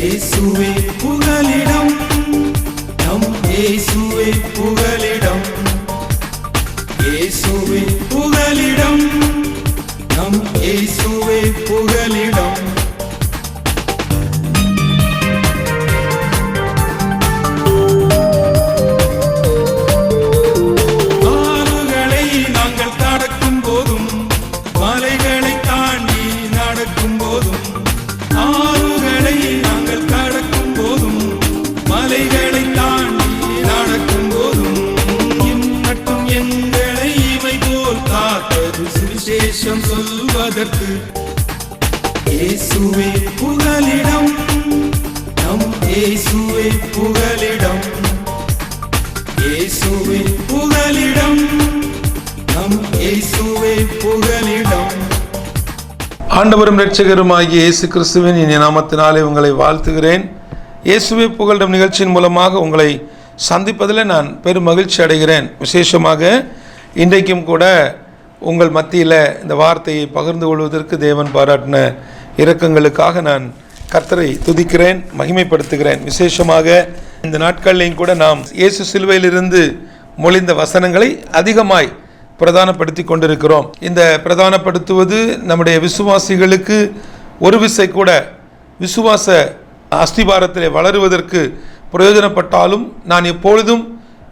இயேசுவே புகலிடம், நம் இயேசுவே புகலிடம். இயேசுவே புகலிடம், நம் இயேசுவே புகலிடம். ஆறுகளை நாங்கள் கடக்கும் போதும், மலைகளை தாண்டி நடக்கும் போதும், ஆறுகளை நாங்கள் கடக்கும் போதும், மலைகளை தாண்டி நடக்கும் போதும், இன்னட்டும் எங்களை இமை போல் காத்தது சுவிசேஷம் சொல்வதற்கு. இயேசுவே புகலிடம், நம் இயேசுவே புகலிடம். இயேசுவே புகலிடம், நம் இயேசுவே புகலிடம். ஆண்டவரும் இரட்சகருமாகிய இயேசு கிறிஸ்துவின் இனிய நாமத்தினாலே உங்களை வாழ்த்துகிறேன். இயேசுவே புகலிடம் நிகழ்ச்சியின் மூலமாக உங்களை சந்திப்பதில் நான் பெரும் மகிழ்ச்சி அடைகிறேன். விசேஷமாக இன்றைக்கும் கூட உங்கள் மத்தியில் இந்த வார்த்தையை பகிர்ந்து கொள்வதற்கு தேவன் பாராட்டின இரக்கங்களுக்காக நான் கர்த்தரை துதிக்கிறேன், மகிமைப்படுத்துகிறேன். விசேஷமாக இந்த நாட்களிலையும் கூட நாம் இயேசு சிலுவையிலிருந்து மொழிந்த வசனங்களை அதிகமாய் பிரதானப்படுத்தி கொண்டிருக்கிறோம். இந்த பிரதானப்படுத்துவது நம்முடைய விசுவாசிகளுக்கு ஒரு விசை கூட விசுவாச அஸ்திபாரத்திலே வளருவதற்கு பிரயோஜனப்பட்டாலும், நான் எப்பொழுதும்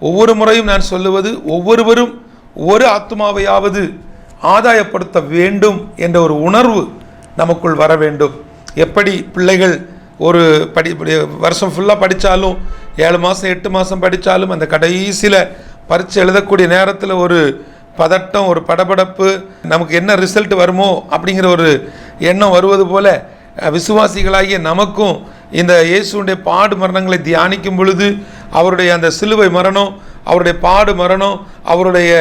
ஒவ்வொரு முறையும் நான் சொல்லுவது, ஒவ்வொருவரும் ஒரு ஆத்மாவையாவது ஆதாயப்படுத்த வேண்டும் என்ற ஒரு உணர்வு நமக்குள் வர வேண்டும். எப்படி பிள்ளைகள் ஒரு வருஷம் ஃபுல்லாக படித்தாலும், 7 மாதம் 8 மாதம் படித்தாலும், அந்த கடைசியில் பரீட்சை எழுதக்கூடிய நேரத்தில் ஒரு பதட்டம், ஒரு படபடப்பு, நமக்கு என்ன ரிசல்ட் வருமோ அப்படிங்கிற ஒரு எண்ணம் வருவது போல விசுவாசிகளாகிய நமக்கும் இந்த இயேசுடைய பாடு மரணங்களை தியானிக்கும் பொழுது, அவருடைய அந்த சிலுவை மரணம், அவருடைய பாடு மரணம், அவருடைய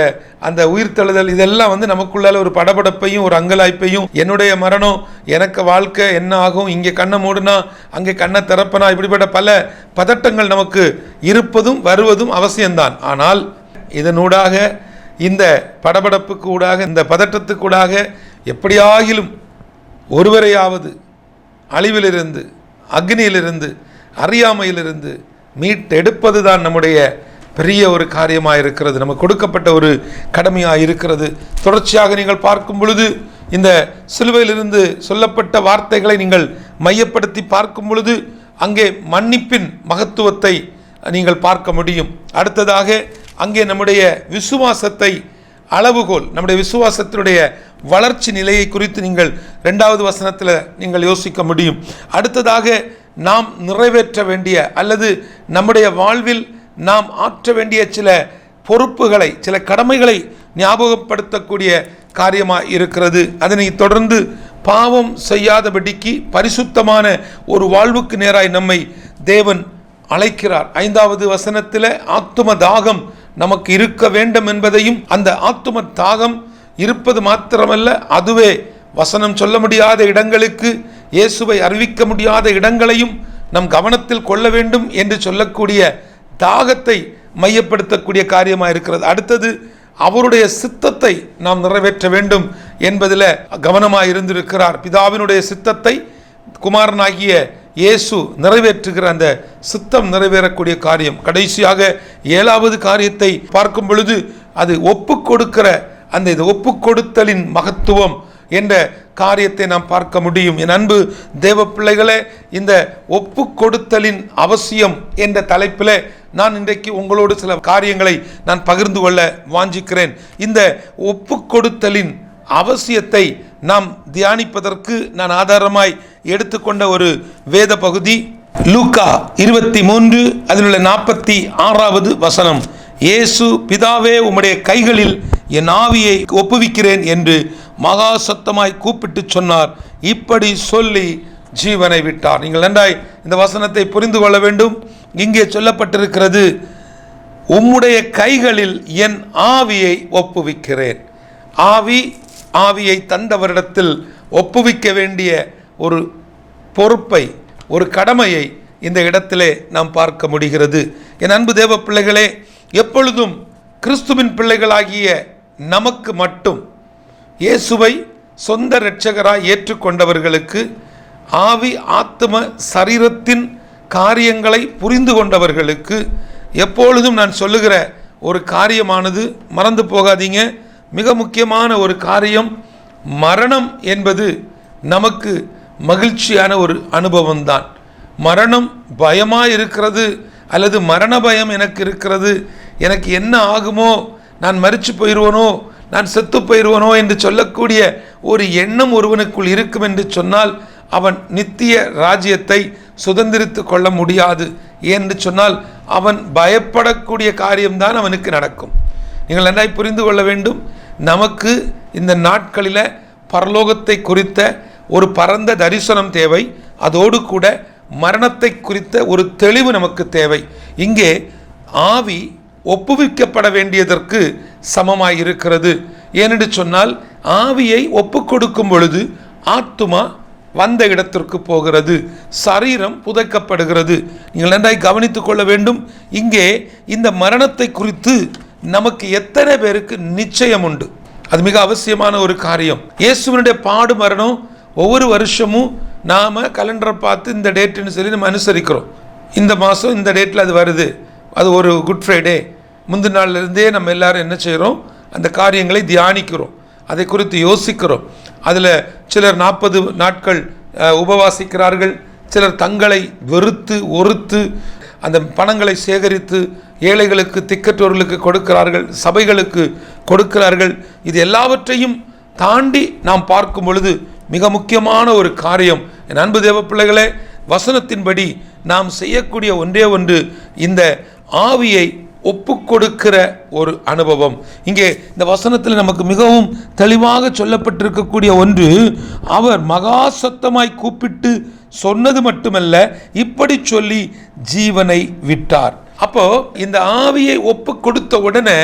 அந்த உயிர்த்தெழுதல், இதெல்லாம் நமக்குள்ளால ஒரு படபடப்பையும் ஒரு அங்கலாய்ப்பையும், என்னுடைய மரணம், எனக்கு வாழ்க்கை என்ன ஆகும், இங்கே கண்ணை மூடுனா அங்கே கண்ணை திறப்பனா, இப்படிப்பட்ட பல பதட்டங்கள் நமக்கு இருப்பதும் வருவதும் அவசியம்தான். ஆனால் இதனூடாக, இந்த படபடப்புக்கு ஊடாக, இந்த பதட்டத்துக்கூடாக எப்படியாகிலும் ஒருவரையாவது அழிவிலிருந்து, அக்னியிலிருந்து, அறியாமையிலிருந்து மீட்டெடுப்பது தான் நம்முடைய பெரிய ஒரு காரியமாக இருக்கிறது, நமக்கு கொடுக்கப்பட்ட ஒரு கடமையாக இருக்கிறது. தொடர்ச்சியாக நீங்கள் பார்க்கும் பொழுது, இந்த சிலுவையிலிருந்து சொல்லப்பட்ட வார்த்தைகளை நீங்கள் மையப்படுத்தி பார்க்கும் பொழுது, அங்கே மன்னிப்பின் மகத்துவத்தை நீங்கள் பார்க்க முடியும். அடுத்ததாக அங்கே நம்முடைய விசுவாசத்தை அளவுகோல், நம்முடைய விசுவாசத்தினுடைய வளர்ச்சி நிலையை குறித்து நீங்கள் 2வது வசனத்தில் நீங்கள் யோசிக்க முடியும். அடுத்ததாக நாம் நிறைவேற்ற வேண்டிய அல்லது நம்முடைய வாழ்வில் நாம் ஆற்ற வேண்டிய சில பொறுப்புகளை, சில கடமைகளை ஞாபகப்படுத்தக்கூடிய காரியமாக இருக்கிறது. அதனை தொடர்ந்து பாவம் செய்யாதபடிக்கு பரிசுத்தமான ஒரு வாழ்வுக்கு நேராய் நம்மை தேவன் அழைக்கிறார். 5வது வசனத்தில் ஆத்தும தாகம் நமக்கு இருக்க வேண்டும் என்பதையும், அந்த ஆத்தும தாகம் இருப்பது மாத்திரமல்ல, அதுவே வசனம் சொல்ல முடியாத இடங்களுக்கு, இயேசுவை அறிவிக்க முடியாத இடங்களையும் நம் கவனத்தில் கொள்ள வேண்டும் என்று சொல்லக்கூடிய தாகத்தை மையப்படுத்தக்கூடிய காரியமாக இருக்கிறது. அடுத்தது அவருடைய சித்தத்தை நாம் நிறைவேற்ற வேண்டும் என்பதில் கவனமாக இருந்திருக்கிறார். பிதாவினுடைய சித்தத்தை குமாரனாகிய இயேசு நிறைவேற்றுகிற அந்த சித்தம் நிறைவேறக்கூடிய காரியம். கடைசியாக 7வது காரியத்தை பார்க்கும் பொழுது, அது ஒப்பு கொடுக்கிற அந்த ஒப்பு கொடுத்தலின் மகத்துவம் என்ற காரியத்தை நாம் பார்க்க முடியும். என் அன்பு தேவ பிள்ளைகளே, இந்த ஒப்பு கொடுத்தலின் அவசியம் என்ற தலைப்பில் நான் இன்றைக்கு உங்களோடு சில காரியங்களை நான் பகிர்ந்து கொள்ள வாஞ்சிக்கிறேன். இந்த ஒப்பு கொடுத்தலின் அவசியத்தை நாம் தியானிப்பதற்கு நான் ஆதாரமாய் எடுத்துக்கொண்ட ஒரு வேத பகுதி லூக்கா 23 அதில் உள்ள 46வது வசனம். இயேசு, பிதாவே உம்முடைய கைகளில் என் ஆவியை ஒப்புவிக்கிறேன் என்று மகா சத்தமாய் கூப்பிட்டு சொன்னார். இப்படி சொல்லி ஜீவனை விட்டார். நீங்கள் நன்றாய் இந்த வசனத்தை புரிந்து கொள்ள வேண்டும். இங்கே சொல்லப்பட்டிருக்கிறது, உம்முடைய கைகளில் என் ஆவியை ஒப்புவிக்கிறேன். ஆவியை தந்தவரிடத்தில் ஒப்புவிக்க வேண்டிய ஒரு பொறுப்பை, ஒரு கடமையை இந்த இடத்திலே நாம் பார்க்க முடிகிறது. என் அன்பு தேவ பிள்ளைகளே, எப்பொழுதும் கிறிஸ்துவின் பிள்ளைகளாகிய நமக்கு மட்டும், இயேசுவை சொந்த இரட்சகராய் ஏற்றுக்கொண்டவர்களுக்கு ஆவி ஆத்ம சரீரத்தின் காரியங்களை புரிந்து கொண்டவர்களுக்கு எப்பொழுதும் நான் சொல்லுகிற ஒரு காரியமானது, மறந்து போகாதீங்க, மிக முக்கியமான ஒரு காரியம், மரணம் என்பது நமக்கு மகிழ்ச்சியான ஒரு அனுபவம்தான். மரணம் பயமாக இருக்கிறது அல்லது மரண பயம் எனக்கு இருக்கிறது, எனக்கு என்ன ஆகுமோ, நான் மரித்து போயிடுவனோ, நான் செத்து போயிடுவனோ என்று சொல்லக்கூடிய ஒரு எண்ணம் ஒருவனுக்குள் இருக்கும் என்று சொன்னால் அவன் நித்திய ராஜ்யத்தை சுதந்திரித்து கொள்ள முடியாது. என்று சொன்னால் அவன் பயப்படக்கூடிய காரியம்தான் அவனுக்கு நடக்கும். நீங்கள் நன்றாய் புரிந்து கொள்ள வேண்டும். நமக்கு இந்த நாட்களில் பரலோகத்தை குறித்த ஒரு பரந்த தரிசனம் தேவை. அதோடு கூட மரணத்தை குறித்த ஒரு தெளிவு நமக்கு தேவை. இங்கே ஆவி ஒப்புவிக்கப்பட வேண்டியதற்கு சமமாயிருக்கிறது. ஏனென்று சொன்னால் ஆவியை ஒப்பு கொடுக்கும் பொழுது ஆத்துமா வந்த இடத்திற்கு போகிறது, சரீரம் புதைக்கப்படுகிறது. நீங்கள் நன்றாய் கவனித்துக் கொள்ள வேண்டும். இங்கே இந்த மரணத்தை குறித்து நமக்கு எத்தனை பேருக்கு நிச்சயம் உண்டு? அது மிக அவசியமான ஒரு காரியம். இயேசுவினுடைய பாடு மரணம் ஒவ்வொரு வருஷமும் நாம் கலண்டரை பார்த்து இந்த டேட்டுன்னு சொல்லி நம்ம அனுசரிக்கிறோம். இந்த மாதம் இந்த டேட்டில் அது வருது, அது ஒரு குட் ஃப்ரைடே, முந்தின நாள்லேருந்தே நம்ம எல்லாரும் என்ன செய்கிறோம், அந்த காரியங்களை தியானிக்கிறோம், அதை குறித்து யோசிக்கிறோம். அதில் சிலர் 40 நாட்கள் உபவாசிக்கிறார்கள், சிலர் தங்களை ஒருத்து அந்த பணங்களை சேகரித்து ஏழைகளுக்கு திக்கற்றோர்களுக்கு கொடுக்கிறார்கள், சபைகளுக்கு கொடுக்கிறார்கள். இது எல்லாவற்றையும் தாண்டி நாம் பார்க்கும் பொழுது மிக முக்கியமான ஒரு காரியம், என் அன்பு தேவ பிள்ளைகளே, வசனத்தின்படி நாம் செய்யக்கூடிய ஒன்றே ஒன்று இந்த ஆவியை ஒப்பு கொடுக்கிற ஒரு அனுபவம். இங்கே இந்த வசனத்தில் நமக்கு மிகவும் தெளிவாக சொல்லப்பட்டிருக்கக்கூடிய ஒன்று, அவர் மகா சத்தமாய் கூப்பிட்டு சொன்னது மட்டுமல்ல, இப்படி சொல்லி ஜீவனை விட்டார். அப்போ இந்த ஆவியை ஒப்பு கொடுத்த உடனே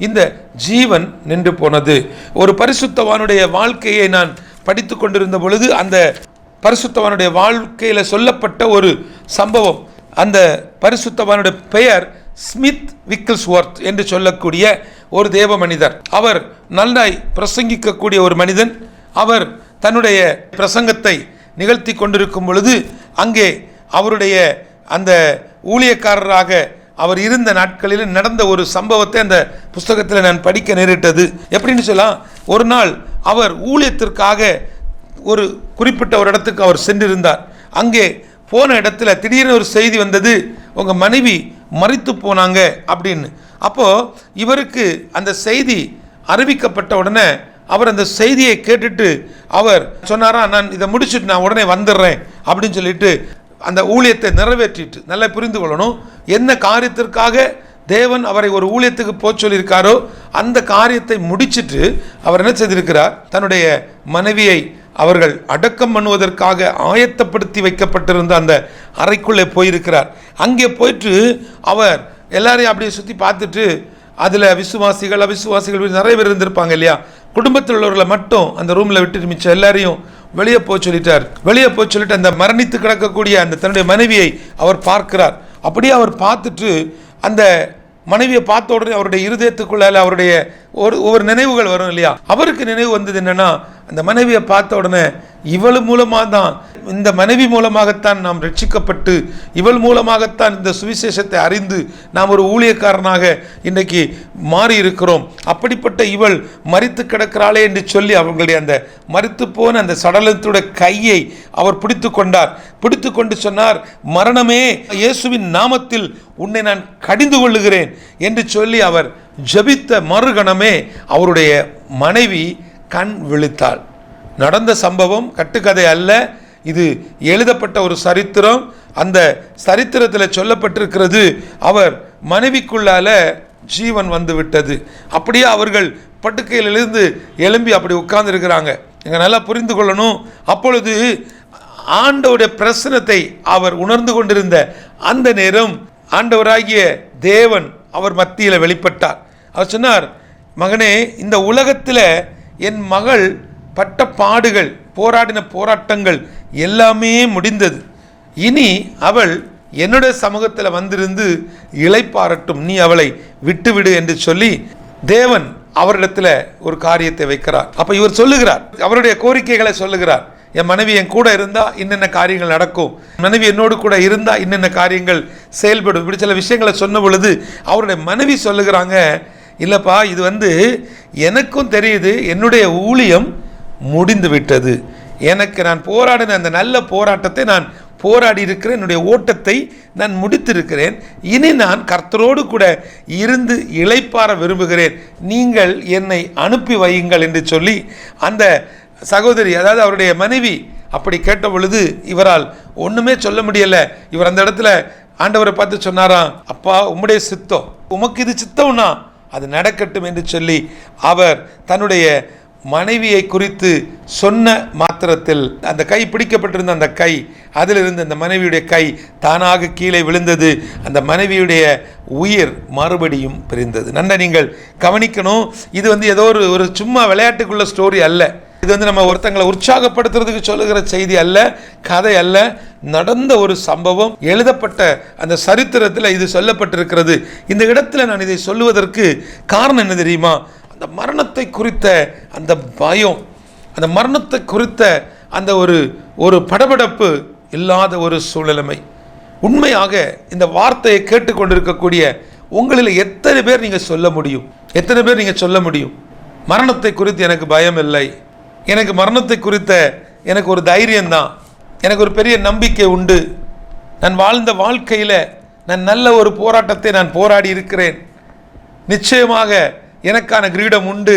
இந்த ஜீவன் நின்று போனது. ஒரு பரிசுத்தவானுடைய வாழ்க்கையை நான் படித்து கொண்டிருந்த பொழுது அந்த பரிசுத்தவானுடைய வாழ்க்கையில் சொல்லப்பட்ட ஒரு சம்பவம், அந்த பரிசுத்தவானுடைய பெயர் ஸ்மித் விக்கிள்ஸ்வொர்த் என்று சொல்லக்கூடிய ஒரு தேவ மனிதர். அவர் நல்லாய் பிரசங்கிக்கக்கூடிய ஒரு மனிதன். அவர் தன்னுடைய பிரசங்கத்தை நிகழ்த்தி கொண்டிருக்கும் பொழுது அங்கே அவருடைய அந்த ஊழியக்காரராக அவர் இருந்த நாட்களில் நடந்த ஒரு சம்பவத்தை அந்த புஸ்தகத்தில் நான் படிக்க நேரிட்டது. எப்படின்னு சொல்லலாம், ஒரு நாள் அவர் ஊழியத்திற்காக ஒரு குறிப்பிட்ட ஒரு இடத்துக்கு அவர் சென்றிருந்தார். அங்கே போன இடத்துல திடீர்னு ஒரு செய்தி வந்தது, உங்கள் மனைவி மரித்து போனாங்க அப்படின்னு. அப்போது இவருக்கு அந்த செய்தி அறிவிக்கப்பட்ட உடனே அவர் அந்த செய்தியை கேட்டுட்டு அவர் சொன்னாரா, நான் இதை முடிச்சுட்டு நான் உடனே வந்துடுறேன் அப்படின்னு சொல்லிட்டு அந்த ஊழியத்தை நிறைவேற்றிட்டு, நல்லா புரிந்து கொள்ளணும், என்ன காரியத்திற்காக தேவன் அவரை ஒரு ஊழியத்துக்கு போக சொல்லியிருக்காரோ அந்த காரியத்தை முடிச்சுட்டு அவர் என்ன செய்திருக்கிறார், தன்னுடைய மனைவியை அவர்கள் அடக்கம் பண்ணுவதற்காக ஆயத்தப்படுத்தி வைக்கப்பட்டிருந்த அந்த அறைக்குள்ளே போயிருக்கிறார். அங்கே போயிட்டு அவர் எல்லாரையும் அப்படியே சுற்றி பார்த்துட்டு, அதில் விசுவாசிகள் அவிசுவாசிகள் நிறைய பேர் இருந்திருப்பாங்க இல்லையா, குடும்பத்தில் உள்ளவர்களை மட்டும் அந்த ரூமில் விட்டுட்டு மிச்சம் எல்லாரையும் வெளியே போக சொல்லிட்டார். வெளியே போக சொல்லிட்டு அந்த மரணித்து கிடக்கக்கூடிய அந்த தன்னுடைய மனைவியை அவர் பார்க்கிறார். அப்படியே அவர் பார்த்துட்டு அந்த மனைவியை பார்த்த உடனே அவருடைய இருதயத்துக்குள்ளால அவருடைய ஒவ்வொரு நினைவுகள் வரும் இல்லையா, அவருக்கு நினைவு வந்தது என்னன்னா, அந்த மனைவியை பார்த்த உடனே இவள் மூலமாக தான், இந்த மனைவி மூலமாகத்தான் நாம் ரட்சிக்கப்பட்டு, இவள் மூலமாகத்தான் இந்த சுவிசேஷத்தை அறிந்து நாம் ஒரு ஊழியக்காரனாக இன்றைக்கு மாறி இருக்கிறோம். அப்படிப்பட்ட இவள் மரித்து கிடக்கிறாளே என்று சொல்லி அவர்களுடைய அந்த மரித்து போன அந்த சடலத்துடைய கையை அவர் பிடித்து கொண்டார். பிடித்து கொண்டு சொன்னார், மரணமே, இயேசுவின் நாமத்தில் உன்னை நான் கடிந்து கொள்ளுகிறேன் என்று சொல்லி அவர் ஜெபித்த மறுகணமே அவருடைய மனைவி கண் விழித்தாள். நடந்த சம்பவம் கட்டுக்கதை அல்ல, இது எழுதப்பட்ட ஒரு சரித்திரம். அந்த சரித்திரத்தில் சொல்லப்பட்டிருக்கிறது, அவர் மனைவிக்குள்ளால ஜீவன் வந்து விட்டது. அப்படியே அவர்கள் படுக்கையிலிருந்து எழும்பி அப்படி உட்கார்ந்து இருக்கிறாங்க. எங்க நல்லா புரிந்து கொள்ளணும். அப்பொழுது ஆண்டவருடைய பிரசனத்தை அவர் உணர்ந்து கொண்டிருந்த அந்த நேரம் ஆண்டவராகிய தேவன் அவர் மத்தியில் வெளிப்பட்டார். அவர் சொன்னார், மகனே, இந்த உலகத்தில் என் மகள் பட்ட பாடுகள், போராடின போராட்டங்கள் எல்லாமே முடிந்தது. இனி அவள் என்னுடைய சமூகத்தில் வந்திருந்து இளைப்பாறட்டும், நீ அவளை விட்டுவிடு என்று சொல்லி தேவன் அவரிடத்தில் ஒரு காரியத்தை வைக்கிறார். அப்போ இவர் சொல்லுகிறார், அவருடைய கோரிக்கைகளை சொல்லுகிறார். என் மனைவி என் கூட இருந்தால் இன்னென்ன காரியங்கள் நடக்கும், மனைவி என்னோடு கூட இருந்தால் இன்னென்ன காரியங்கள் செயல்படும், இப்படி சில விஷயங்களை சொன்ன பொழுது அவருடைய மனைவி சொல்லுகிறாங்க, இல்லைப்பா இது எனக்கும் தெரியுது, என்னுடைய ஊழியம் முடிந்து விட்டது, எனக்கு நான் போராடின அந்த நல்ல போராட்டத்தை நான் போராடி இருக்கிறேன், என்னுடைய ஓட்டத்தை நான் முடித்திருக்கிறேன், இனி நான் கர்த்தரோடு கூட இருந்து இளைப்பாற விரும்புகிறேன், நீங்கள் என்னை அனுப்பி வையுங்கள் என்று சொல்லி அந்த சகோதரி, அதாவது அவருடைய மனைவி அப்படி கேட்ட பொழுது இவரால் ஒன்றுமே சொல்ல முடியலை. இவர் அந்த இடத்துல ஆண்டவரை பார்த்து சொன்னாராம், அப்பா உம்முடைய சித்தம், உமக்கு இது சித்தம்னா அது நடக்கட்டும் என்று சொல்லி அவர் தன்னுடைய மனைவியை குறித்து சொன்ன மாத்திரத்தில் அந்த கை பிடிக்கப்பட்டிருந்த அந்த கை, அதிலிருந்து அந்த மனைவியுடைய கை தானாக கீழே விழுந்தது, அந்த மனைவியுடைய உயிர் மறுபடியும் பிரிந்தது. நன்றாக நீங்கள் கவனிக்கணும், இது ஏதோ ஒரு சும்மா விளையாட்டுக்குள்ள ஸ்டோரி அல்ல, இது நம்ம ஒருத்தங்களை உற்சாகப்படுத்துறதுக்கு சொல்லுகிற செய்தி அல்ல, கதை அல்ல, நடந்த ஒரு சம்பவம், எழுதப்பட்ட அந்த சரித்திரத்தில் இது சொல்லப்பட்டிருக்கிறது. இந்த இடத்துல நான் இதை சொல்லுவதற்கு காரணம் என்ன தெரியுமா? அந்த மரணத்தை குறித்த அந்த பயம், அந்த மரணத்தை குறித்த அந்த ஒரு படபடப்பு இல்லாத ஒரு சூழ்நிலைமை. உண்மையாக இந்த வார்த்தையை கேட்டுக்கொண்டிருக்கக்கூடிய உங்களில் எத்தனை பேர் நீங்கள் சொல்ல முடியும்? எத்தனை பேர் நீங்கள் சொல்ல முடியும், மரணத்தை குறித்து எனக்கு பயம் இல்லை, எனக்கு மரணத்தை குறித்த எனக்கு ஒரு தைரியம்தான், எனக்கு ஒரு பெரிய நம்பிக்கை உண்டு, நான் வாழ்ந்த வாழ்க்கையில் நான் நல்ல ஒரு போராட்டத்தை நான் போராடி இருக்கிறேன், நிச்சயமாக எனக்கான கிரீடம் உண்டு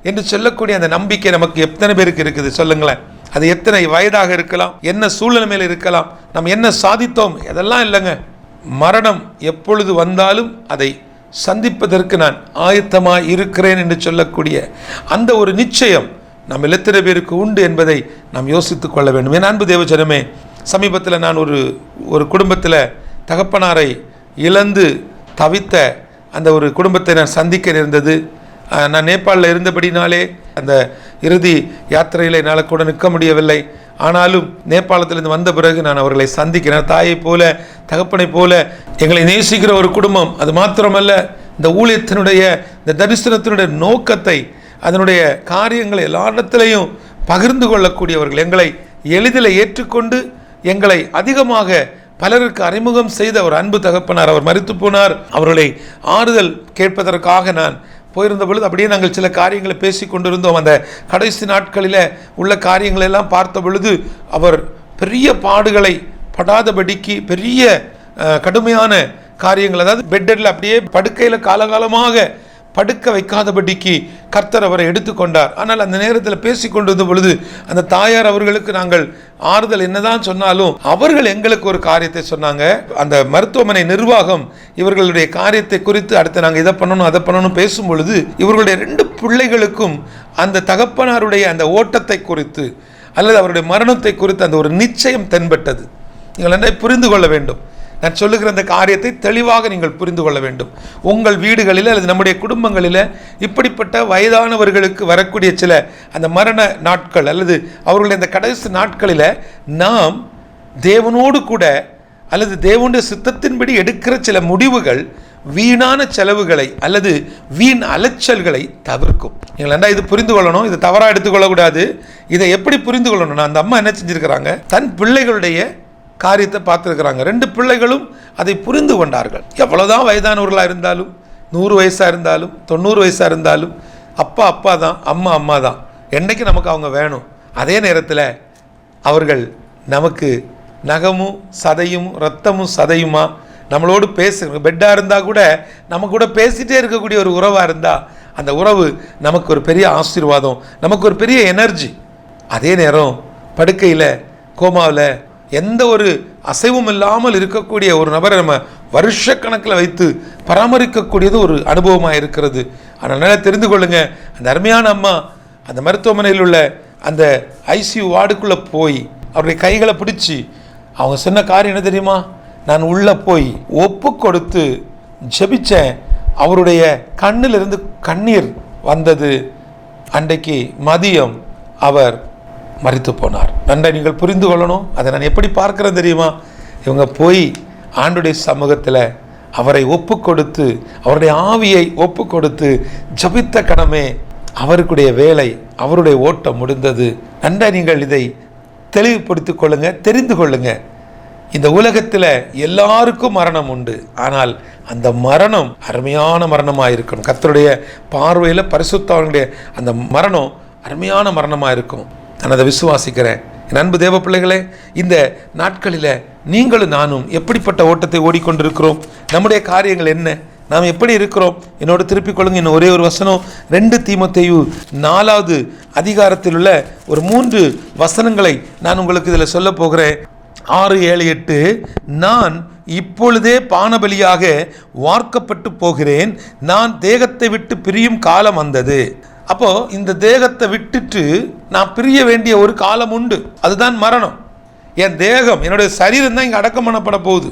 என்று சொல்லக்கூடிய அந்த நம்பிக்கை நமக்கு எத்தனை பேருக்கு இருக்குது சொல்லுங்களேன்? அது எத்தனை வயதாக இருக்கலாம், என்ன சூழ்நிலைமையில் இருக்கலாம், நம்ம என்ன சாதித்தோம், அதெல்லாம் இல்லைங்க. மரணம் எப்பொழுது வந்தாலும் அதை சந்திப்பதற்கு நான் ஆயத்தமாக இருக்கிறேன் என்று சொல்லக்கூடிய அந்த ஒரு நிச்சயம் நம்ம எத்தனை பேருக்கு உண்டு என்பதை நாம் யோசித்து கொள்ள வேண்டும். என் அன்பு தேவஜனமே, சமீபத்தில் நான் ஒரு குடும்பத்தில் தகப்பனாரை இழந்து தவித்த அந்த ஒரு குடும்பத்தை நான் சந்திக்க நேர்ந்தது. நான் நேபாளில் இருந்தபடினாலே அந்த இறுதி யாத்திரையில் என்னால் கூட நிற்க முடியவில்லை. ஆனாலும் நேபாளத்திலிருந்து வந்த பிறகு நான் அவர்களை சந்திக்கிறேன். தாயை போல, தகப்பனை போல எங்களை நேசிக்கிற ஒரு குடும்பம். அது மாத்திரமல்ல, இந்த ஊழியத்தினுடைய இந்த தரிசனத்தினுடைய நோக்கத்தை, அதனுடைய காரியங்களை எல்லா இடத்திலையும் பகிர்ந்து கொள்ளக்கூடியவர்கள், எங்களை எளிதில் ஏற்றுக்கொண்டு எங்களை அதிகமாக பலருக்கு அறிமுகம் செய்த ஒரு அன்பு தகப்பனார். அவர் மரித்து போனார். அவர்களை ஆறுதல் கேட்பதற்காக நான் போயிருந்த பொழுது அப்படியே நாங்கள் சில காரியங்களை பேசி கொண்டிருந்தோம். அந்த கடைசி நாட்களில் உள்ள காரியங்களை எல்லாம் பார்த்த பொழுது அவர் பெரிய பாடுகளை படாதபடிக்கு பெரிய கடுமையான காரியங்கள், அதாவது பெட்டில் அப்படியே படுக்கையில் காலகாலமாக படுக்க வைக்காதபடிக்கு கர்த்தர் அவரை எடுத்துக்கொண்டார். ஆனால் அந்த நேரத்தில் பேசி கொண்டிருந்த பொழுது அந்த தாயார் அவர்களுக்கு நாங்கள் ஆறுதல் என்னதான் சொன்னாலும் அவர்கள் எங்களுக்கு ஒரு காரியத்தை சொன்னாங்க. அந்த மருத்துவமனை நிர்வாகம் இவர்களுடைய காரியத்தை குறித்து அடுத்து நாங்கள் இதை பண்ணணும் அதை பண்ணணும் பேசும் பொழுது இவர்களுடைய 2 பிள்ளைகளுக்கும் அந்த தகப்பனாருடைய அந்த ஓட்டத்தை குறித்து அல்லது அவருடைய மரணத்தை குறித்து அந்த ஒரு நிச்சயம் தென்பட்டது. நீங்கள் என்ன புரிந்து கொள்ள வேண்டும், நான் சொல்லுகிற அந்த காரியத்தை தெளிவாக நீங்கள் புரிந்து கொள்ள வேண்டும். உங்கள் வீடுகளில் அல்லது நம்முடைய குடும்பங்களில் இப்படிப்பட்ட வயதானவர்களுக்கு வரக்கூடிய சில அந்த மரண நாட்கள் அல்லது அவர்களுடைய அந்த கடைசி நாட்களில் நாம் தேவனோடு கூட அல்லது தேவனுடைய சித்தத்தின்படி எடுக்கிற சில முடிவுகள் வீணான செலவுகளை அல்லது வீண் அலைச்சல்களை தவிர்க்கும். நீங்கள் என்ன இது புரிந்து கொள்ளணும், இதை தவறாக எடுத்துக்கொள்ளக்கூடாது. இதை எப்படி புரிந்து கொள்ளணும்னா, அந்த அம்மா என்ன செஞ்சுருக்கிறாங்க, தன் பிள்ளைகளுடைய காரியத்தை பார்த்துருக்குறாங்க. 2 பிள்ளைகளும் அதை புரிந்து கொண்டார்கள். எவ்வளோதான் வயதானவர்களாக இருந்தாலும், 100 வயசாக இருந்தாலும், 90 வயசாக இருந்தாலும், அப்பா தான், அம்மா தான், என்னைக்கு நமக்கு அவங்க வேணும். அதே நேரத்தில் நமக்கு நகமும் சதையும் ரத்தமும் சதையுமா நம்மளோடு பெட்டாக இருந்தால் கூட நம்ம கூட பேசிகிட்டே இருக்கக்கூடிய ஒரு உறவாக இருந்தால் அந்த உறவு நமக்கு ஒரு பெரிய ஆசீர்வாதம், நமக்கு ஒரு பெரிய எனர்ஜி. அதே நேரம் படுக்கையில் கோமாவில் எந்த ஒரு அசைவும் இல்லாமல் இருக்கக்கூடிய ஒரு நபரை நம்ம வருஷக்கணக்கில் வைத்து பராமரிக்கக்கூடியது ஒரு அனுபவமாக இருக்கிறது. அதனால் தெரிந்து கொள்ளுங்க, அந்த அருமையான அம்மா அந்த மருத்துவமனையில் உள்ள அந்த ஐசியூ வார்டுக்குள்ளே போய் அவருடைய கைகளை பிடிச்சி அவங்க சொன்ன காரியம் என்ன தெரியுமா, நான் உள்ளே போய் ஒப்பு கொடுத்து ஜெபிச்சேன், அவருடைய கண்ணிலிருந்து கண்ணீர் வந்தது, அன்றைக்கு மதியம் அவர் மரித்து போனார். நன்றாக நீங்கள் புரிந்து கொள்ளணும். அதை நான் எப்படி பார்க்குறேன் தெரியுமா, இவங்க போய் ஆண்டுடைய சமூகத்தில் அவரை ஒப்பு கொடுத்து அவருடைய ஆவியை ஒப்பு கொடுத்து ஜபித்த கடமே அவருடைய வேலை, அவருடைய ஓட்டம் முடிந்தது. நன்றாக நீங்கள் இதை தெளிவுபடுத்திக் கொள்ளுங்க, தெரிந்து கொள்ளுங்க. இந்த உலகத்தில் எல்லாருக்கும் மரணம் உண்டு. ஆனால் அந்த மரணம் அருமையான மரணமாக இருக்கணும். கர்த்தருடைய பார்வையில் பரிசுத்தவான்களுடைய அந்த மரணம் அருமையான மரணமாக இருக்கும். நான் அதை விசுவாசிக்கிறேன். என் அன்பு தேவ பிள்ளைகளே, இந்த நாட்களில் நீங்களும் நானும் எப்படிப்பட்ட ஓட்டத்தை ஓடிக்கொண்டிருக்கிறோம்? நம்முடைய காரியங்கள் என்ன? நாம் எப்படி இருக்கிறோம்? என்னோட திருப்பிக் கொள்ளுங்க. இன்னும் ஒரே ஒரு வசனம், 2 தீமோத்தேயு 4வது அதிகாரத்தில் உள்ள ஒரு 3 வசனங்களை நான் உங்களுக்கு இதில் சொல்ல போகிறேன். 6, 7, 8. நான் இப்பொழுதே பானபலியாக வார்க்கப்பட்டு போகிறேன், நான் தேகத்தை விட்டு பிரியும் காலம் வந்தது. அப்போ இந்த தேகத்தை விட்டுட்டு நான் பிரிய வேண்டிய ஒரு காலம் உண்டு. அதுதான் மரணம். என் தேகம், என்னுடைய சரீரம் தான் இங்கே அடக்கம் பண்ணப்பட போகுது.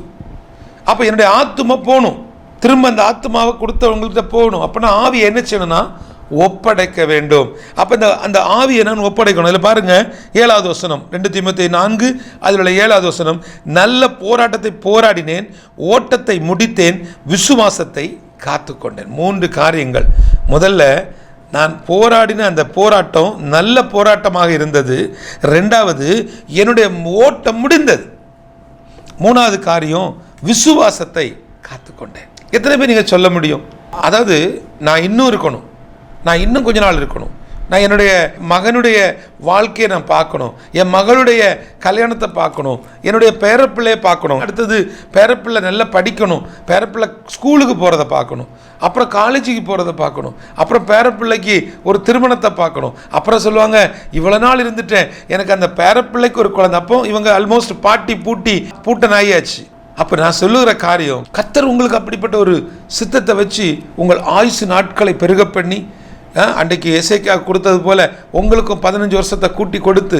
அப்போ என்னுடைய ஆத்துமா போகணும், திரும்ப அந்த ஆத்மாவை கொடுத்தவங்கள்ட்ட போகணும். அப்போனா ஆவி என்ன செய்யணும்னா ஒப்படைக்க வேண்டும். அப்போ அந்த ஆவியை நான் ஒப்படைக்கணும். அதில் பாருங்கள், 7வது வசனம், 2 தீமோத்தேயு 4 அதில் உள்ள 7வது வசனம், நல்ல போராட்டத்தை போராடினேன், ஓட்டத்தை முடித்தேன், விசுவாசத்தை காத்துக்கொண்டேன். 3 காரியங்கள். முதல்ல, நான் போராடின அந்த போராட்டம் நல்ல போராட்டமாக இருந்தது. 2வது, என்னுடைய ஓட்டம் முடிந்தது. 3வது காரியம், விசுவாசத்தை காத்துக்கொண்டேன். எத்தனை பேர் நீங்கள் சொல்ல முடியும்? அதாவது நான் இன்னும் இருக்கணும், நான் இன்னும் கொஞ்ச நாள் இருக்கணும், நான் என்னுடைய மகனுடைய வாழ்க்கையை நான் பார்க்கணும், என் மகளுடைய கல்யாணத்தை பார்க்கணும், என்னுடைய பேரப்பிள்ளையை பார்க்கணும், அடுத்தது பேரப்பிள்ளை நல்லா படிக்கணும், பேரப்பிள்ளை ஸ்கூலுக்கு போகிறத பார்க்கணும், அப்புறம் காலேஜுக்கு போகிறத பார்க்கணும், அப்புறம் பேரப்பிள்ளைக்கு ஒரு திருமணத்தை பார்க்கணும். அப்புறம் சொல்லுவாங்க, இவ்வளோ நாள் இருந்துட்டேன், எனக்கு அந்த பேரப்பிள்ளைக்கு ஒரு குழந்தை. அப்போ இவங்க ஆல்மோஸ்ட் பூட்ட நாயாச்சு. அப்போ நான் சொல்லுகிற காரியம், கர்த்தர் உங்களுக்கு அப்படிப்பட்ட ஒரு சித்தத்தை வச்சு உங்கள் ஆயுசு நாட்களை பெருக பண்ணி, அன்றைக்கு எசேக்கியா கொடுத்தது போல் உங்களுக்கும் 15 வருஷத்தை கூட்டி கொடுத்து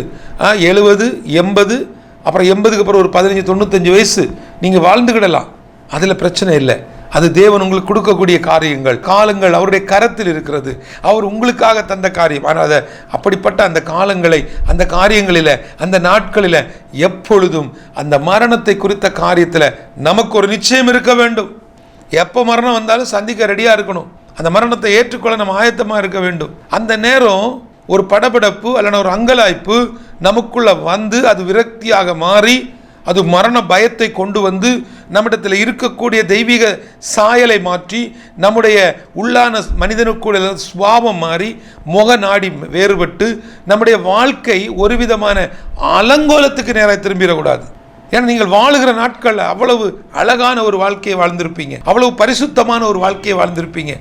70, 80, அப்புறம் 80க்கு அப்புறம் ஒரு 15, 95 வயசு நீங்கள் வாழ்ந்துக்கிடலாம். அதில் பிரச்சனை இல்லை. அது தேவன் உங்களுக்கு கொடுக்கக்கூடிய காலங்கள் அவருடைய கரத்தில் இருக்கிறது. அவர் உங்களுக்காக தந்த காரியம். ஆனால் அதை அப்படிப்பட்ட அந்த காலங்களை, அந்த காரியங்களில், அந்த நாட்களில் எப்பொழுதும் அந்த மரணத்தை குறித்த காரியத்தில் நமக்கு ஒரு நிச்சயம் இருக்க வேண்டும். எப்போ மரணம் வந்தாலும் சந்திக்க ரெடியாக இருக்கணும். அந்த மரணத்தை ஏற்றுக்கொள்ள நம்ம ஆயத்தமாக இருக்க வேண்டும். அந்த நேரம் ஒரு படபடப்பு அல்லது ஒரு அங்கலாய்ப்பு நமக்குள்ள வந்து அது விரக்தியாக மாறி அது மரண பயத்தை கொண்டு வந்து நம்மிடத்தில் இருக்கக்கூடிய தெய்வீக சாயலை மாற்றி நம்முடைய உள்ளான மனிதனுக்குள்ள சுபாவம் மாறி முக நாடி வேறுபட்டு நம்முடைய வாழ்க்கை ஒரு விதமான அலங்கோலத்துக்கு நேராக திரும்பிடக்கூடாது. ஏன்னா நீங்கள் வாழுகிற நாட்கள் அவ்வளவு அழகான ஒரு வாழ்க்கையை வாழ்ந்திருப்பீங்க, அவ்வளவு பரிசுத்தமான ஒரு வாழ்க்கையை வாழ்ந்திருப்பீங்க,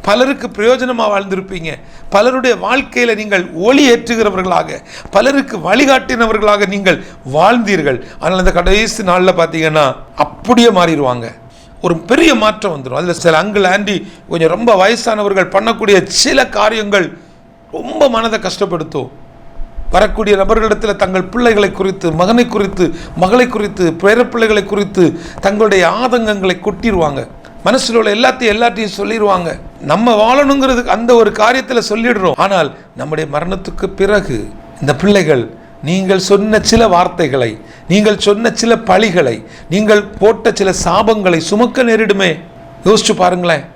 பலருக்கு பிரயோஜனமாக வாழ்ந்திருப்பீங்க, பலருடைய வாழ்க்கையில் நீங்கள் ஒளி ஏற்றுகிறவர்களாக, பலருக்கு வழிகாட்டினவர்களாக நீங்கள் வாழ்ந்தீர்கள். ஆனால் அந்த கடைசி நாளில் பார்த்தீங்கன்னா அப்படியே மாறிடுவாங்க. ஒரு பெரிய மாற்றம் வந்துடும். அதில் சில அங்கிள் ஆண்டி கொஞ்சம் ரொம்ப வயசானவர்கள் பண்ணக்கூடிய சில காரியங்கள் ரொம்ப மனதை கஷ்டப்படுத்தும். வரக்கூடிய நபர்களிடத்தில் தங்கள் பிள்ளைகளை குறித்து, மகனை குறித்து, மகளை குறித்து, பேரப்பிள்ளைகளை குறித்து தங்களுடைய ஆதங்கங்களை கொட்டிடுவாங்க. மனசில் உள்ள எல்லாத்தையும் சொல்லிடுவாங்க. நம்ம வாழணுங்கிறதுக்கு அந்த ஒரு காரியத்தில் சொல்லிடுறோம். ஆனால் நம்முடைய மரணத்துக்கு பிறகு இந்த பிள்ளைகள் நீங்கள் சொன்ன சில வார்த்தைகளை, நீங்கள் சொன்ன சில பழிகளை, நீங்கள் போட்ட சில சாபங்களை சுமக்க நேரிடுமே. யோசிச்சு பாருங்களேன்.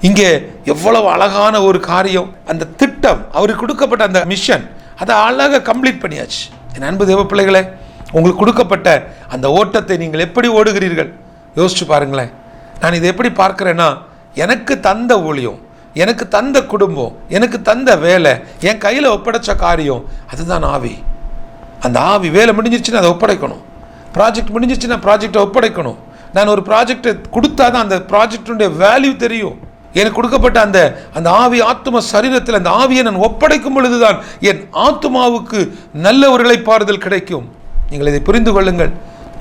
இங்கே எவ்வளவு அழகான ஒரு காரியம். அந்த திட்டம், அவருக்கு கொடுக்கப்பட்ட அந்த மிஷன், அதை அழகாக கம்ப்ளீட் பண்ணியாச்சு. என் அன்பு தேவ பிள்ளைகளே, உங்களுக்கு கொடுக்கப்பட்ட அந்த ஓட்டத்தை நீங்கள் எப்படி ஓடுகிறீர்கள் யோசிச்சு பாருங்களேன். நான் இதை எப்படி பார்க்குறேன்னா, எனக்கு தந்த ஊழியம், எனக்கு தந்த குடும்பம், எனக்கு தந்த வேலை, என் கையில் ஒப்படைச்ச காரியம், அதுதான் ஆவி. அந்த ஆவி வேலை முடிஞ்சிருச்சுன்னா அதை ஒப்படைக்கணும். ப்ராஜெக்ட் முடிஞ்சிருச்சுன்னா ப்ராஜெக்டை ஒப்படைக்கணும். நான் ஒரு ப்ராஜெக்டை கொடுத்தா தான் அந்த ப்ராஜெக்டுடைய வேல்யூ தெரியும். எனக்கு கொடுக்கப்பட்ட அந்த ஆவி ஆத்ம சரீரத்தில் அந்த ஆவியை நான் ஒப்படைக்கும் பொழுதுதான் என் ஆத்மாவுக்கு நல்ல ஒரு இளைப்பாறுதல் கிடைக்கும். நீங்கள் இதை புரிந்து கொள்ளுங்கள்.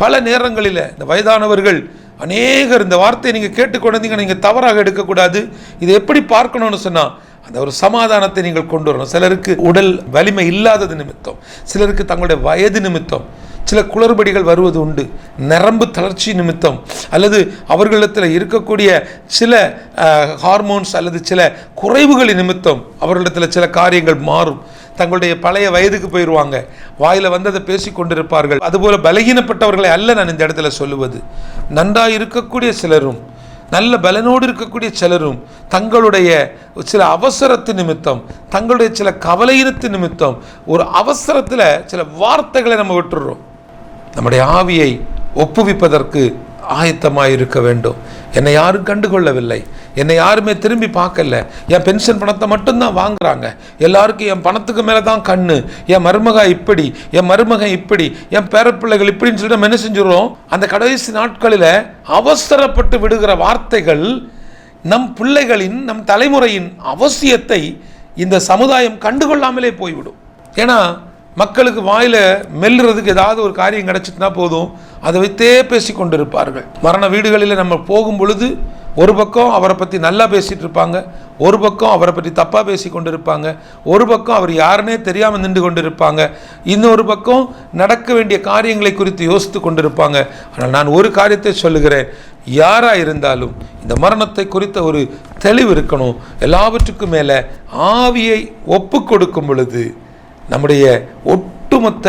பல நேரங்களில் இந்த வயதானவர்கள் அநேகர் இந்த வார்த்தையை நீங்கள் கேட்டுக்கொண்டீங்க, நீங்கள் தவறாக எடுக்கக்கூடாது. இதை எப்படி பார்க்கணும்னு சொன்னால், அந்த ஒரு சமாதானத்தை நீங்கள் கொண்டு வரணும். சிலருக்கு உடல் வலிமை இல்லாதது நிமித்தம், சிலருக்கு தங்களுடைய வயது நிமித்தம் சில குளறுபடிகள் வருவது உண்டு. நரம்பு தளர்ச்சி நிமித்தம், அல்லது அவர்களிடத்தில் இருக்கக்கூடிய சில ஹார்மோன்ஸ் அல்லது சில குறைவுகளின் நிமித்தம் அவர்களிடத்தில் சில காரியங்கள் மாறும். தங்களுடைய பழைய வயதுக்கு போயிடுவாங்க. வாயில் வந்ததை பேசி கொண்டிருப்பார்கள். அதுபோல் பலகீனப்பட்டவர்களை அல்ல நான் இந்த இடத்துல சொல்லுவது. நன்றாக இருக்கக்கூடிய சிலரும் நல்ல பலனோடு இருக்கக்கூடிய சிலரும் தங்களுடைய சில அவசரத்து நிமித்தம், தங்களுடைய சில கவலையினத்து நிமித்தம் ஒரு அவசரத்தில் சில வார்த்தைகளை நம்ம விட்டுடுறோம். நம்முடைய ஆவியை ஒப்புவிப்பதற்கு ஆயத்தமாக இருக்க வேண்டும். என்னை யாரும் கண்டுகொள்ளவில்லை, என்னை யாருமே திரும்பி பார்க்கல, என் பென்ஷன் பணத்தை மட்டும்தான் வாங்குறாங்க, எல்லாருக்கும் என் பணத்துக்கு மேலே தான் கண்ணு, என் மருமக இப்படி, என் மருமகன் இப்படி, என் பேரப்பிள்ளைகள் இப்படின்னு சொல்லிட்டு நம்ம என்ன செஞ்சுருவோம்? அந்த கடைசி நாட்களில் அவசரப்பட்டு விடுகிற வார்த்தைகள் நம் பிள்ளைகளின், நம் தலைமுறையின் அவசியத்தை இந்த சமுதாயம் கண்டுகொள்ளாமலே போய்விடும். ஏன்னா மக்களுக்கு வாயில மெல்லுறதுக்கு ஏதாவது ஒரு காரியம் கிடைச்சிட்டுனா போதும், அதை வைத்தே பேசி கொண்டு இருப்பார்கள். மரண வீடுகளில் நம்ம போகும் பொழுது ஒரு பக்கம் அவரை பற்றி நல்லா பேசிகிட்டு இருப்பாங்க, ஒரு பக்கம் அவரை பற்றி தப்பாக பேசி கொண்டு இருப்பாங்க, ஒரு பக்கம் அவர் யாருன்னே தெரியாமல் நின்று கொண்டு இருப்பாங்க, இன்னொரு பக்கம் நடக்க வேண்டிய காரியங்களை குறித்து யோசித்து கொண்டு இருப்பாங்க. ஆனால் நான் ஒரு காரியத்தை சொல்லுகிறேன், யாராக இருந்தாலும் இந்த மரணத்தை குறித்த ஒரு தெளிவு இருக்கணும். எல்லாவற்றுக்கும் மேலே ஆவியை ஒப்பு கொடுக்கும் பொழுது நம்முடைய ஒட்டுமொத்த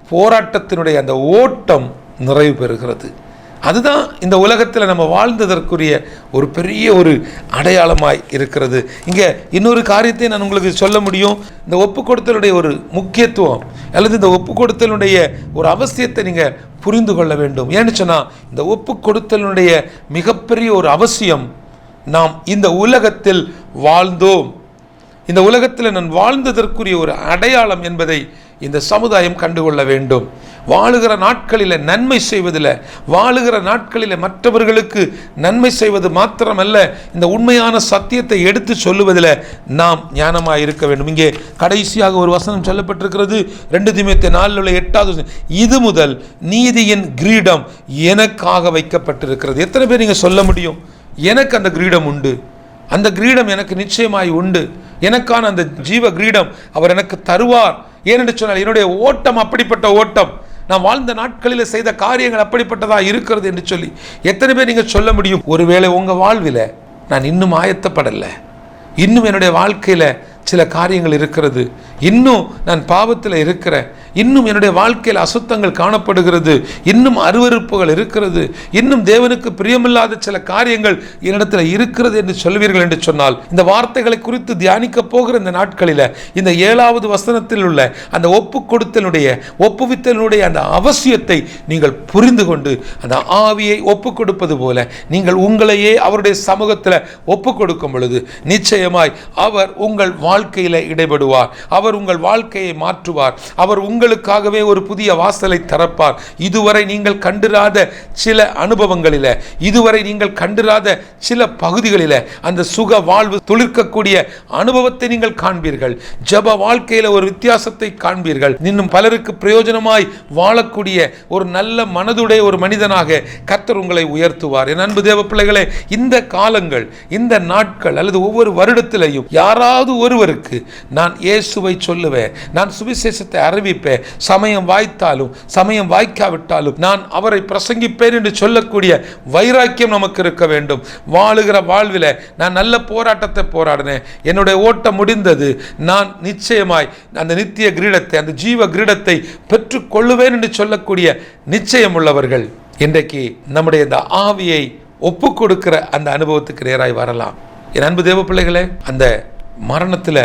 போராட்டத்தினுடைய அந்த ஓட்டம் நிறைவு பெறுகிறது. அதுதான் இந்த உலகத்தில் நம்ம வாழ்ந்ததற்குரிய ஒரு பெரிய ஒரு அடையாளமாய் இருக்கிறது. இங்கே இன்னொரு காரியத்தை நான் உங்களுக்கு சொல்ல முடியும். இந்த ஒப்பு கொடுத்தலுடைய ஒரு முக்கியத்துவம் அல்லது இந்த ஒப்பு கொடுத்தலுடைய ஒரு அவசியத்தை நீங்கள் புரிந்து கொள்ள வேண்டும். ஏன்னு சொன்னால் இந்த ஒப்பு கொடுத்தலுடைய மிகப்பெரிய ஒரு அவசியம், நாம் இந்த உலகத்தில் வாழ்ந்தோம், இந்த உலகத்தில் நான் வாழ்ந்ததற்குரிய ஒரு அடையாளம் என்பதை இந்த சமுதாயம் கண்டுகொள்ள வேண்டும். வாழுகிற நாட்களில் நன்மை செய்வதில், வாழுகிற நாட்களில் மற்றவர்களுக்கு நன்மை செய்வது மாத்திரமல்ல, இந்த உண்மையான சத்தியத்தை எடுத்து சொல்லுவதில் நாம் ஞானமாக இருக்க வேண்டும். இங்கே கடைசியாக ஒரு வசனம் சொல்லப்பட்டிருக்கிறது, 2 தீமோத்தேயு 4:8, இது முதல் நீதியின் கிரீடம் எனக்காக வைக்கப்பட்டிருக்கிறது. எத்தனை பேர் நீங்கள் சொல்ல முடியும், எனக்கு அந்த கிரீடம் உண்டு, அந்த கிரீடம் எனக்கு நிச்சயமாய் உண்டு, எனக்கான அந்த ஜீவ கிரீடம் அவர் எனக்கு தருவார். ஏனென்று சொன்னால் என்னுடைய ஓட்டம் அப்படிப்பட்ட ஓட்டம், நான் வாழ்ந்த நாட்களில் செய்த காரியங்கள் அப்படிப்பட்டதா இருக்கிறது என்று சொல்லி எத்தனை பேர் நீங்கள் சொல்ல முடியும்? ஒருவேளை உங்கள் வாழ்வில் நான் இன்னும் ஆயத்தப்படலை, இன்னும் என்னுடைய வாழ்க்கையில் சில காரியங்கள் இருக்கிறது, இன்னும் நான் பாவத்தில் இருக்கிறேன், இன்னும் என்னுடைய வாழ்க்கையில் அசுத்தங்கள் காணப்படுகிறது, இன்னும் அருவருப்புகள் இருக்கிறது, இன்னும் தேவனுக்கு பிரியமில்லாத சில காரியங்கள் என்னிடத்தில் இருக்கிறது என்று சொல்வீர்கள் என்று சொன்னால், இந்த வார்த்தைகளை குறித்து தியானிக்க போகிற இந்த நாட்களில் இந்த 7வது வசனத்தில் உள்ள அந்த ஒப்பு கொடுத்தலுடைய ஒப்புவித்தலுடைய அந்த அவசியத்தை நீங்கள் புரிந்து கொண்டு அந்த ஆவியை ஒப்பு கொடுப்பது போல நீங்கள் உங்களையே அவருடைய சமூகத்தில் ஒப்பு கொடுக்கும் பொழுது நிச்சயமாய் அவர் உங்கள் வாழ்க்கையில் இடைபடுவார், அவர் உங்கள் வாழ்க்கையை மாற்றுவார், அவர் உங்களுக்காகவே ஒரு புதிய வாசலை திறப்பார். இதுவரை நீங்கள் கண்டிராத சில அனுபவங்களில், இதுவரை நீங்கள் கண்டிராத சில பகுதிகளில் அந்த சுக வாழ்வு துளிர்க்கக்கூடிய அனுபவத்தை நீங்கள் காண்பீர்கள். ஜெப வாழ்க்கையில் ஒரு வித்தியாசத்தை காண்பீர்கள். இன்னும் பலருக்கு பிரயோஜனமாய் வாழக்கூடிய ஒரு நல்ல மனதுடைய ஒரு மனிதனாக கர்த்தர் உங்களை உயர்த்துவார். என் அன்பு தேவ பிள்ளைகளே, இந்த காலங்கள், இந்த நாட்கள் அல்லது ஒவ்வொரு வருடத்திலையும் யாராவது ஒருவருக்கு நான் இயேசுவை சொல்லுவேன், நான் சுவிசேஷத்தை அறிவிப்பேன், சமயம் வாய்த்தாலும் சமயம் வாய்க்காவிட்டாலும் நான் அவரை பிரசங்கிப்பேன் என்று சொல்லக்கூடிய வைராக்கியம் நமக்கு இருக்க வேண்டும். வாழுகிற வாழ்வில் நான் நல்ல போராட்டத்தை போராடினேன், என்னுடைய ஓட்டம் முடிந்தது, நான் நிச்சயமாய் அந்த நித்திய கிரீடத்தை, அந்த ஜீவ கிரீடத்தை பெற்றுக் கொள்ளுவேன் என்று சொல்லக்கூடிய நிச்சயம் உள்ளவர்கள் இன்றைக்கு நம்முடைய இந்த ஆவியை ஒப்பு கொடுக்கிற அந்த அனுபவத்துக்கு நேராய் வரலாம். என் அன்பு தேவ பிள்ளைகளே, அந்த மரணத்தில்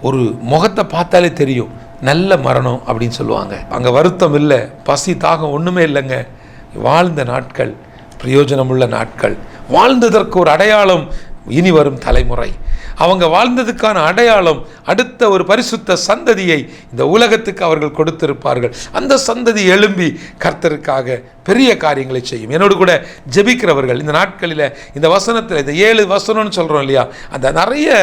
ஒரு முகத்தை பார்த்தாலே தெரியும், நல்ல மரணம் அப்படின்னு சொல்லுவாங்க. அங்கே வருத்தம் இல்லை, பசி தாகம் ஒன்றுமே இல்லைங்க. வாழ்ந்த நாட்கள் பிரயோஜனமுள்ள நாட்கள், வாழ்ந்ததற்கு ஒரு அடையாளம் இனி வரும் தலைமுறை, அவங்க வாழ்ந்ததுக்கான அடையாளம் அடுத்த ஒரு பரிசுத்த சந்ததியை இந்த உலகத்துக்கு அவர்கள் கொடுத்திருப்பார்கள். அந்த சந்ததி எழும்பி கர்த்தருக்காக பெரிய காரியங்களை செய்யும். என்னோடு கூட ஜெபிக்கிறவர்கள் இந்த நாட்களில் இந்த வசனத்தில் இந்த 7 வசனம்னு சொல்கிறோம் இல்லையா, அந்த நிறைய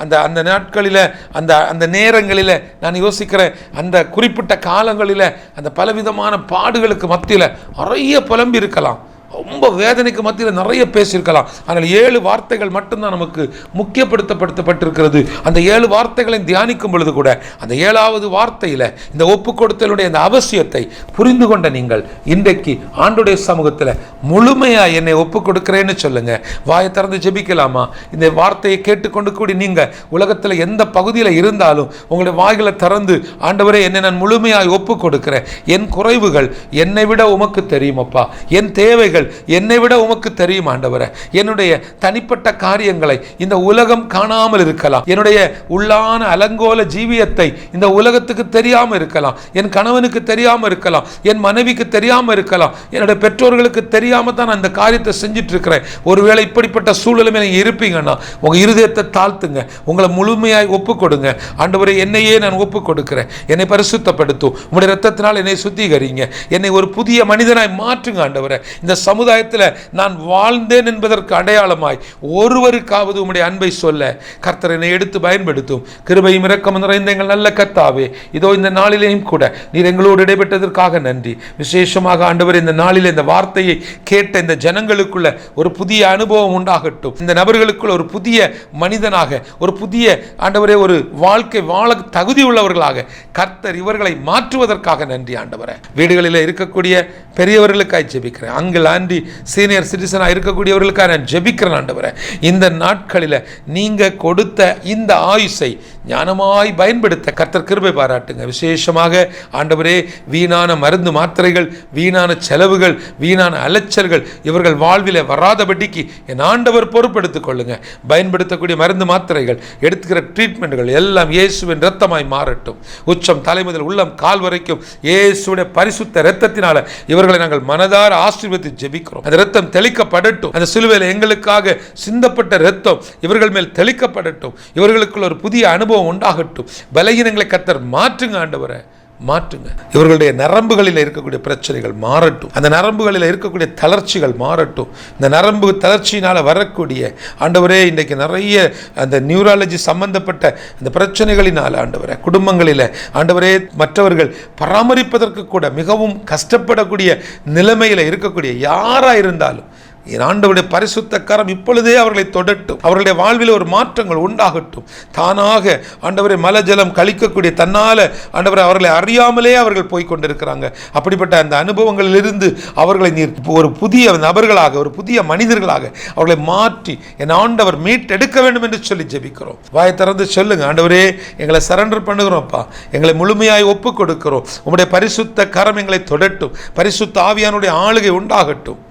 அந்த நாட்களில் அந்த நேரங்களில் நான் யோசிக்கிறேன், அந்த குறிப்பிட்ட காலங்களில் அந்த பலவிதமான பாடுகளுக்கு மத்தியில் நிறைய புலம்பி இருக்கலாம், ரொம்ப வேதனைக்கு மத்தியில் நிறைய பேசியிருக்கலாம். ஆனால் 7 வார்த்தைகள் மட்டும்தான் நமக்கு முக்கியப்படுத்தப்பட்டிருக்கிறது. அந்த 7 வார்த்தைகளை தியானிக்கும் பொழுது கூட அந்த 7வது வார்த்தையில் இந்த ஒப்பு கொடுத்தலுடைய அந்த அவசியத்தை புரிந்து கொண்ட நீங்கள் இன்றைக்கு ஆண்டுடைய சமூகத்தில் முழுமையாக என்னை ஒப்பு கொடுக்கிறேன்னு சொல்லுங்க. வாயை திறந்து ஜெபிக்கலாமா? இந்த வார்த்தையை கேட்டுக்கொண்டு கூடி நீங்கள் உலகத்தில் எந்த பகுதியில் இருந்தாலும் உங்களுடைய வாய்களை திறந்து, ஆண்டவரே என்னை நான் முழுமையாக ஒப்பு கொடுக்கிறேன், என் குறைவுகள் என்னை விட உமக்கு தெரியுமப்பா, என் தேவைகள் என்னை விட உமக்கு தெரியும் ஆண்டவரே. என்னுடைய தனிப்பட்ட காரியங்களை இந்த உலகம் காணாமல் இருக்கலாம். என்னுடைய உள்ளான அலங்கோல ஜீவியத்தை இந்த உலகத்துக்கு தெரியாமல் இருக்கலாம். என் கணவனுக்கு தெரியாமல் இருக்கலாம். என் மனைவிக்கு தெரியாமல் இருக்கலாம். என்னுடைய பெற்றோர்களுக்கு தெரியாம தான் நான் இந்த காரியத்தை செஞ்சுட்டு இருக்கிறேன். ஒருவேளை இப்படிப்பட்ட சூழலுமே நீங்க இருப்பீங்கன்னா உங்க இருதயத்தை தாழ்த்துங்க, உங்களை முழுமையாய் ஒப்பு கொடுங்க. ஆண்டவரே, என்னையே நான் ஒப்பு கொடுக்கிறேன், என்னை பரிசுத்தப்படுத்தும், உங்களுடைய இரத்தத்தினால் என்னை சுத்திகரிங்க, என்னை ஒரு புதிய மனிதனாய் மாற்றுங்க ஆண்டவரே. இந்த சமுதாயத்தில் நான் வாழ்ந்தேன் என்பதற்கு அடையாளமாய் ஒருவருக்காவது உம்முடைய அன்பை சொல்ல கர்த்தர் என்னை எடுத்து பயன்படுத்தும். கிருபையும் இரக்கமும் நிறைந்த எங்கள் நல்ல கர்த்தாவே, இதோ இந்த நாளிலேயும் கூட நீர் எங்களோடு இடைப்பட்டதற்காக நன்றி. விசேஷமாக ஆண்டவர், இந்த நாளில் இந்த வார்த்தையை கேட்ட இந்த ஜனங்களுக்குள்ள ஒரு புதிய அனுபவம் உண்டாகட்டும். இந்த நபர்களுக்குள்ள ஒரு புதிய மனிதனாக, ஒரு புதிய ஆண்டவரே, ஒரு வாழ்க்கை வாழ தகுதி உள்ளவர்களாக கர்த்தர் இவர்களை மாற்றுவதற்காக நன்றி ஆண்டவரே. வீடுகளில் இருக்கக்கூடிய பெரியவர்களுக்காக ஜெபிக்கிறேன். அங்கிள் ஆண்டி சீனியர் சிட்டிசனாக இருக்கக்கூடியவர்களுக்காக நான் ஜெபிக்கிறேன் ஆண்டவரே. இந்த நாட்களில் நீங்க கொடுத்த இந்த ஆயுசை ஞானமாய் பயன்படுத்த கர்த்தர் கிருபை பாராட்டுங்க. விசேஷமாக ஆண்டவரே, வீணான மருந்து மாத்திரைகள், வீணான செலவுகள், வீணான அலைச்சல்கள் இவர்கள் வாழ்வில் வராதபடிக்கு என் ஆண்டவர் பொறுப்பெடுத்துக் கொள்ளுங்க. பயன்படுத்தக்கூடிய மருந்து மாத்திரைகள், எடுத்துக்கிற ட்ரீட்மெண்ட்கள் எல்லாம் இயேசுவின் இரத்தமாய் மாறட்டும். உச்சம் தலை முதல் உள்ளம் கால் வரைக்கும் இயேசுடைய பரிசுத்த இரத்தத்தினால இவர்களை நாங்கள் மனதார ஆசீர்வதித்து ஜெபிக்கிறோம். அந்த இரத்தம் தெளிக்கப்படட்டும். அந்த சிலுவையில் எங்களுக்காக சிந்தப்பட்ட இரத்தம் இவர்கள் மேல் தெளிக்கப்படட்டும். இவர்களுக்குள்ள ஒரு புதிய அனுபவம் உண்டாகட்டும். பலகீனங்களை கர்த்தர் மாற்றுங்க ஆண்டவரே, மாற்றுங்க. இவர்களுடைய நரம்புகளில் இருக்கக்கூடிய பிரச்சனைகள் மாறட்டும். அந்த நரம்புகளில் இருக்கக்கூடிய தளர்ச்சிகள் மாறட்டும். இந்த நரம்பு தளர்ச்சியினால் வரக்கூடிய ஆண்டவரே, இன்றைக்கு நிறைய அந்த நியூராலஜி சம்பந்தப்பட்ட அந்த பிரச்சனைகளினால் ஆண்டவரே, குடும்பங்களில் ஆண்டவரே, மற்றவர்கள் பராமரிப்பதற்கு கூட மிகவும் கஷ்டப்படக்கூடிய நிலைமையில் இருக்கக்கூடிய யாராக இருந்தாலும் என் ஆண்டவருடைய பரிசுத்த கரம் இப்பொழுதே அவர்களை தொடட்டும். அவர்களுடைய வாழ்வில் ஒரு மாற்றங்கள் உண்டாகட்டும். தானாக ஆண்டவரை மலஜலம் கழிக்கக்கூடிய தன்னால ஆண்டவரை அவர்களை அறியாமலே அவர்கள் போய்கொண்டிருக்கிறாங்க. அப்படிப்பட்ட அந்த அனுபவங்களிலிருந்து அவர்களை நீர் ஒரு புதிய நபர்களாக, ஒரு புதிய மனிதர்களாக அவர்களை மாற்றி என் ஆண்டவர் மீட்டெடுக்க வேண்டும் என்று சொல்லி ஜெபிக்கிறோம். வாயை திறந்து சொல்லுங்க, ஆண்டவரே, எங்களை சரண்டர் பண்ணுகிறோம்ப்பா, எங்களை முழுமையாய் ஒப்பு கொடுக்கிறோம். உங்களுடைய பரிசுத்த கரம் எங்களை தொடட்டும். பரிசுத்த ஆவியானுடைய ஆளுகை உண்டாகட்டும்.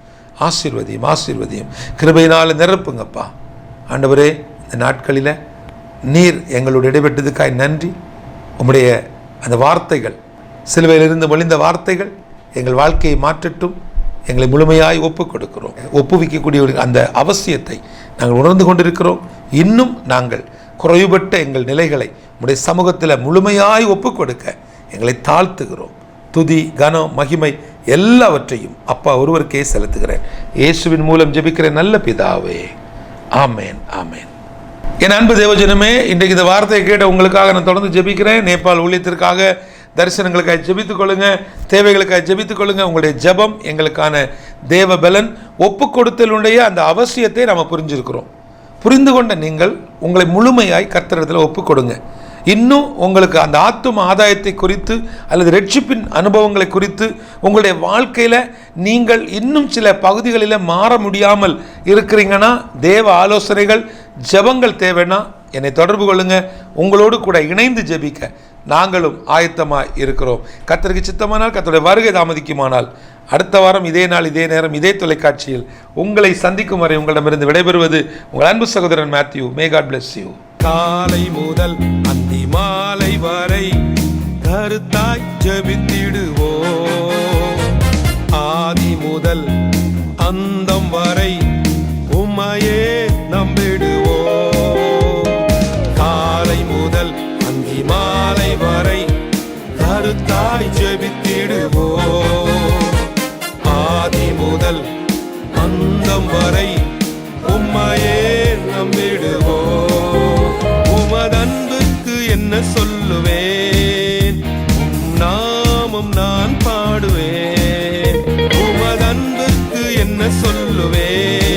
ஆசீர்வதியும், ஆசீர்வதியும், கிருபையினால் நிரப்புங்கப்பா. ஆண்டவரே, இந்த நாட்களில் நீர் எங்களோடு இடைப்பட்டதுக்காய் நன்றி. உம்முடைய அந்த வார்த்தைகள், சிலுவையிலிருந்து மொழிந்த வார்த்தைகள் எங்கள் வாழ்க்கையை மாற்றட்டும். எங்களை முழுமையாய் ஒப்பு கொடுக்கிறோம். ஒப்புவிக்கக்கூடிய அந்த அவசியத்தை நாங்கள் உணர்ந்து கொண்டிருக்கிறோம். இன்னும் நாங்கள் குறைவுபட்ட எங்கள் நிலைகளை உம்முடைய சமூகத்தில் முழுமையாய் ஒப்பு கொடுக்க எங்களை தாழ்த்துகிறோம். துதி, கனம், மகிமை எல்லாவற்றையும் அப்பா ஒருவருக்கே செலுத்துகிறேன். இயேசுவின் மூலம் ஜெபிக்கிறேன் நல்ல பிதாவே, ஆமேன், ஆமேன். என் அன்பு தேவஜனமே, இன்றைக்கு இந்த வார்த்தையை கேட்ட உங்களுக்காக நான் தொடர்ந்து ஜெபிக்கிறேன். நேபாள் ஊழியத்திற்காக, தரிசனங்களுக்காக ஜெபித்துக் கொள்ளுங்க, தேவைகளுக்காக ஜெபித்துக் கொள்ளுங்க. உங்களுடைய ஜெபம் எங்களுக்கான தேவ பலன். ஒப்பு கொடுத்தலுடைய அந்த அவசியத்தை நாம் புரிஞ்சிருக்கிறோம். புரிந்து கொண்ட நீங்கள் உங்களை முழுமையாய் கர்த்தரிடத்தில் ஒப்பு கொடுங்க. இன்னும் உங்களுக்கு அந்த ஆத்தும ஆதாயத்தை குறித்து அல்லது ரட்சிப்பின் அனுபவங்களை குறித்து உங்களுடைய வாழ்க்கையில் நீங்கள் இன்னும் சில பகுதிகளில் மாற முடியாமல் இருக்கிறீங்கன்னா, தேவ ஆலோசனைகள், ஜெபங்கள் தேவைன்னா என்னை தொடர்பு கொள்ளுங்க. உங்களோடு கூட இணைந்து ஜெபிக்க நாங்களும் ஆயத்தமாக இருக்கிறோம். கர்த்தருக்கு சித்தமானால், கர்த்தருடைய வருகை தாமதிக்குமானால் அடுத்த வாரம் இதே நாள், இதே நேரம், இதே தொலைக்காட்சியில் உங்களை சந்திக்கும் வரை உங்களிடமிருந்து விடைபெறுவது உங்கள் அன்பு சகோதரன் Matthew. May God bless you. காலை முதல் அந்தி மாலை வரை கருத்தாய் ஜெபித்திடுவோம். ஆதி முதல் அந்தம் வரை உம்மையே நம்பிடுவோம். காலை முதல் அந்தி மாலை வரை கருத்தாய் ஜெபித்திடுவோம். ஆதி முதல் அந்தம் வரை உம்மையே நம்பிடுவோம். உமதன்புக்கு என்ன சொல்லுவேன், நாமம் நான் பாடுவேன். உமதன்புக்கு என்ன சொல்லுவேன்,